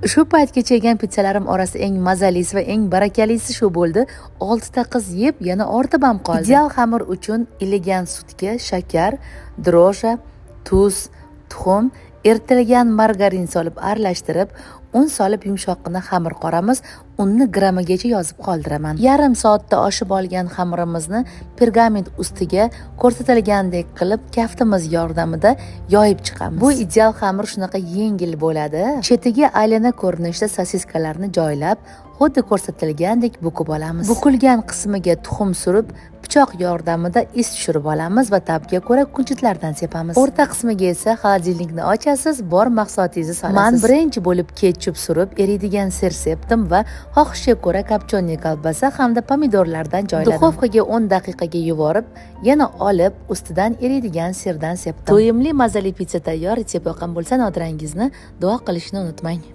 Shu paytgacha yegan pitsalarim orasida eng mazalisi va eng barakalisi shu bo'ldi. 6 ta qiz yeb, yana ortib ham qoldi. Ideal xamir uchun iligan sutga shakar, droja, tuz, tuxum, eritilgan margarin solib aralashtirib, un solib yumshoqqina xamir qoramiz. Unni grammigacha yozib qoldiraman. Yarim soatda oshib olgan xamirimizni pergament ustiga ko'rsatilgandek qilib kaftimiz yordamida yoyib chiqamiz. Bu ideal xamir shunaqa yengil bo'ladi. Chetiga aylana ko'rinishda sosiskalarni joylab, xuddi ko'rsatilgandek bukib olamiz. Bukilgan qismiga tuxum surib, pichoq yordamida is tushirib olamiz va tabga ko'ra kunjutlardan sepamiz. O'rta qismiga esa xolodilnikni ochasiz, bor mahsulotingizni solasiz. Men birinchi bo'lib ketchup surib, eriydigan sir sepdim va xohishga ko'ra kopchonli kolbasa hamda pomidorlardan joyladim. Duxovkaga 10 daqiqaga yuborib, yana olib, ustidan eriydigan sirdan sepdim. To'yimli mazali pitsa tayyor. Retsepti yoqqan bo'lsa, notirangizni duo qilishni unutmang.